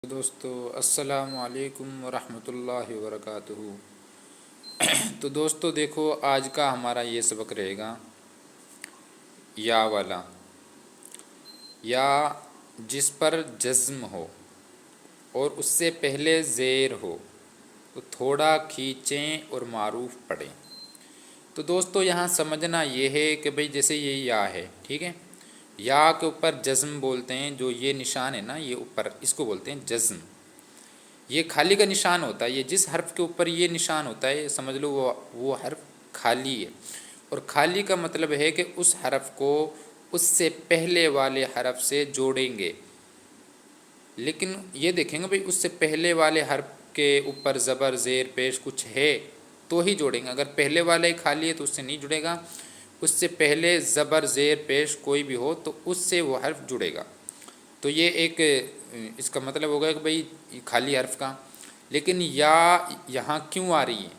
دوستو السلام علیکم ورحمۃ اللہ وبرکاتہ۔ تو دوستو دیکھو، آج کا ہمارا یہ سبق رہے گا یا والا، یا جس پر جزم ہو اور اس سے پہلے زیر ہو تو تھوڑا کھینچیں اور معروف پڑھیں۔ تو دوستو یہاں سمجھنا یہ ہے کہ بھئی جیسے یہ یا ہے، ٹھیک ہے، یا کے اوپر جزم بولتے ہیں، جو یہ نشان ہے نا، یہ اوپر اس کو بولتے ہیں جزم۔ یہ خالی کا نشان ہوتا ہے، یہ جس حرف کے اوپر یہ نشان ہوتا ہے سمجھ لو وہ حرف خالی ہے، اور خالی کا مطلب ہے کہ اس حرف کو اس سے پہلے والے حرف سے جوڑیں گے۔ لیکن یہ دیکھیں گے بھئی اس سے پہلے والے حرف کے اوپر زبر زیر پیش کچھ ہے تو ہی جوڑیں گے، اگر پہلے والے خالی ہے تو اس سے نہیں جڑے گا، اس سے پہلے زبر زیر پیش کوئی بھی ہو تو اس سے وہ حرف جڑے گا۔ تو یہ ایک اس کا مطلب ہوگا کہ بھئی خالی حرف کا۔ لیکن یا یہاں کیوں آ رہی ہے؟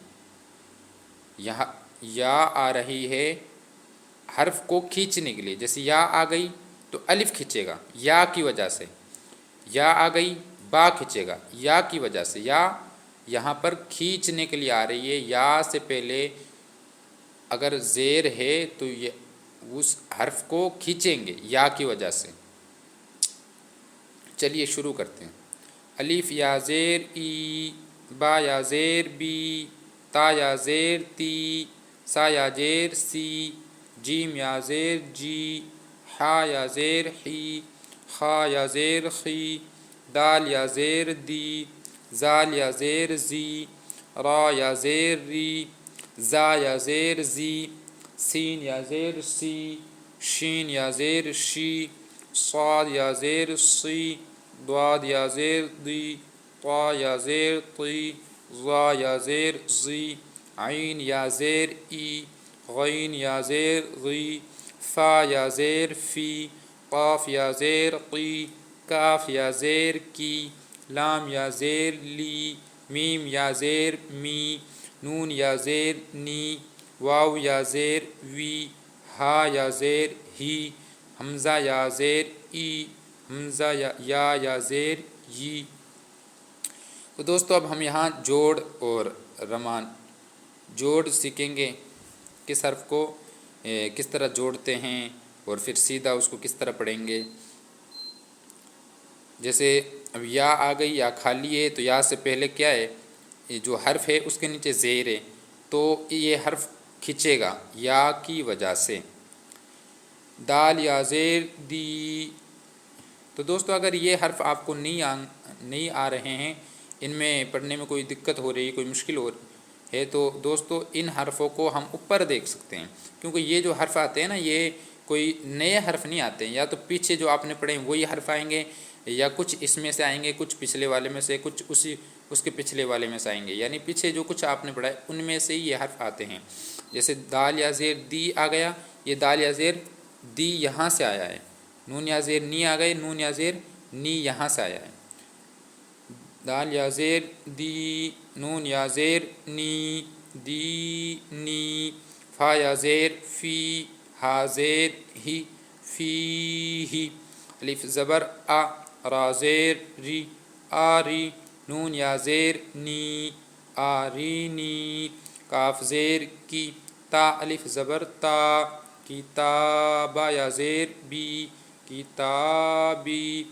یہاں یا آ رہی ہے حرف کو کھینچنے کے لیے، جیسے یا آ گئی تو الف کھینچے گا یا کی وجہ سے، یا آ گئی با کھینچے گا یا کی وجہ سے، یا یہاں پر کھینچنے کے لیے آ رہی ہے۔ یا سے پہلے اگر زیر ہے تو یہ اس حرف کو کھینچیں گے یا کی وجہ سے۔ چلیے شروع کرتے ہیں۔ الف یا زیر ای، با یا زیر بی، تا یا زیر تی، سا یا زیر سی، جیم یا زیر جی، حا یا زیر حی، خا یا زیر خی، دال یا زیر دی، زال یا زیر زی، را یا زیر ری، زا یا زیر زی، سین یا زیر سی، شین یا زیر شی، صاد یا زیر صی، ضاد یا زیر دی، طا یا زیر طی، ظا یا زیر ظی، عین یا زیر ای، غین یا زیر غی، فا یا زیر فی، قاف یا زیر قی، کاف یا زیر کی، لام یا زیر لی، میم یا زیر می، نون یا زیر نی، واو یا زیر وی، ہا یا زیر ہی، حمزہ یا زیر ای، حمزہ یا زیر ی۔ تو دوستو اب ہم یہاں جوڑ اور رمان جوڑ سیکھیں گے، کس حرف کو کس طرح جوڑتے ہیں اور پھر سیدھا اس کو کس طرح پڑھیں گے۔ جیسے اب یا آ گئی، یا خالی ہے تو یا سے پہلے کیا ہے، یہ جو حرف ہے اس کے نیچے زیر ہے تو یہ حرف کھینچے گا یا کی وجہ سے۔ دال یا زیر دی۔ تو دوستو اگر یہ حرف آپ کو نہیں آ رہے ہیں، ان میں پڑھنے میں کوئی دقت ہو رہی ہے، کوئی مشکل ہو ہے، تو دوستو ان حرفوں کو ہم اوپر دیکھ سکتے ہیں، کیونکہ یہ جو حرف آتے ہیں نا، یہ کوئی نئے حرف نہیں آتے ہیں، یا تو پیچھے جو آپ نے پڑھے ہیں وہی حرف آئیں گے، یا کچھ اس میں سے آئیں گے، کچھ پچھلے والے میں سے، کچھ اس کے پچھلے والے میں سے آئیں گے، یعنی پیچھے جو کچھ آپ نے پڑھا ہے ان میں سے ہی یہ حرف آتے ہیں۔ جیسے دال یا زیر دی آ گیا، یہ دال یا زیر دی یہاں سے آیا ہے۔ نون یا زیر نی آ گئے، نون یا زیر نی یہاں سے آیا ہے۔ دال یا زیر دی، نون یا زیر نی، دی نی، فا یا زیر فی، ہا زیر ہی، فی ہی، الف زبر آ، را زیر ری، آ ری، نون یا زیر نی، آ ری نی، کاف زیر کی، تا الف زبر تا، کتابا یا زیر بی، کتابی،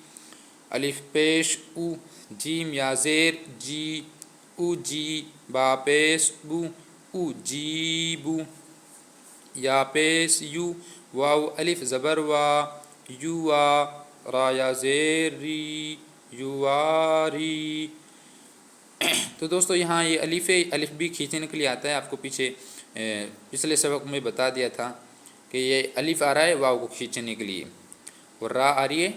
الف پیش او، جیم یا زیر جی، او جی، با پیش بو، او جی بو، یا پیش یو، واو الف زبر وا، یو وا، را یا زیر ری، یواری۔ تو دوستو یہاں یہ الف بھی کھینچنے کے لیے آتا ہے، آپ کو پچھلے سبق میں بتا دیا تھا کہ یہ الف آ رہا ہے واو کو کھینچنے کے لیے، اور را آ رہی ہے،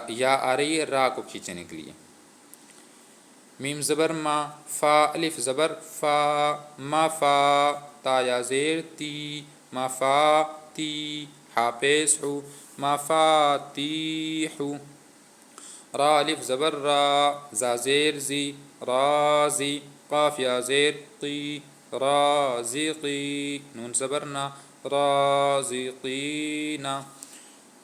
یا آ رہی ہے را کو کھینچنے کے لیے۔ میم زبر ما، فا الف زبر فا، ما فا، تا یا زیر تی، ما فا تی، ہا پیش ہو، ما فاتیحو، را الف زبر را، زا زیر زی، رازی، قاف یا زیر قی، رازقی، نون زبر نا، رازقینا،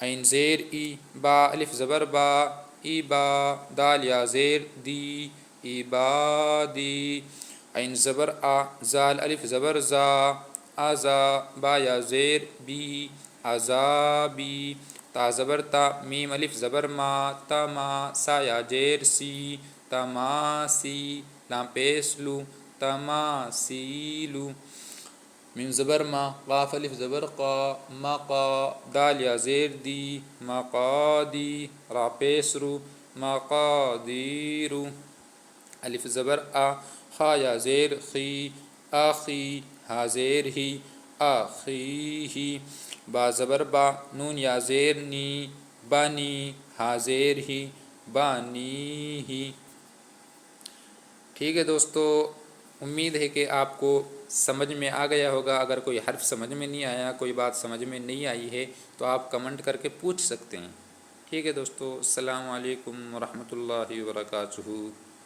عین زیر ای، با الف زبر با، ایبا، دال یا زیر دی، عبادی. عین زبر آ، زال الف زبر زا، ازا، با یا زیر بی، عذابی. تا زبر تا، میم الف زبر ما، تما، سا یا زیر سی، تماسی. لام پیسلو، تماسیلو. میم زبر ما، قاف الف زبر قا، مقا، دال یا زیر دی، مقادی. را پیسرو، مقادیرو. الف زبر آ، خا یا زیر خی، آخی، ہا زیر ہی، آخیہی. با زبر با، نون یا زیر نی، بانی، ہا زیر ہی، بانیہی. ٹھیک ہے دوستو، امید ہے کہ آپ کو سمجھ میں آ گیا ہوگا. اگر کوئی حرف سمجھ میں نہیں آیا، کوئی بات سمجھ میں نہیں آئی ہے تو آپ کمنٹ کر کے پوچھ سکتے ہیں. ٹھیک ہے دوستو، السلام علیکم ورحمۃ اللہ وبرکاتہ.